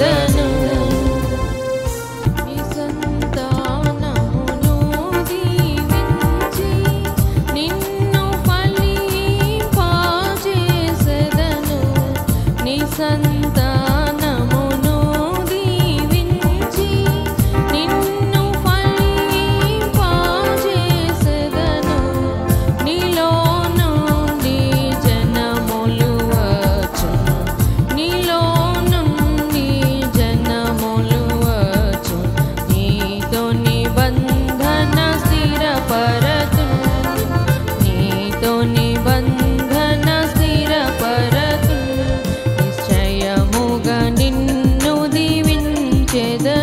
దీవించెదను నీ సంతానమును దీవించి నిన్ను ఫలింపజేసెదను నీ సంతానమును దీవించి నిన్ను ఫలింపజేసెదను నీలో నుండి జనములు వచ్చును నీలో నుండి జనములు వచ్చును నీతో నిబంధన స్థిరపరతును నీతో నిబంధన స్థిరపరతును నిశ్చయముగా నిన్ను దీవించెదను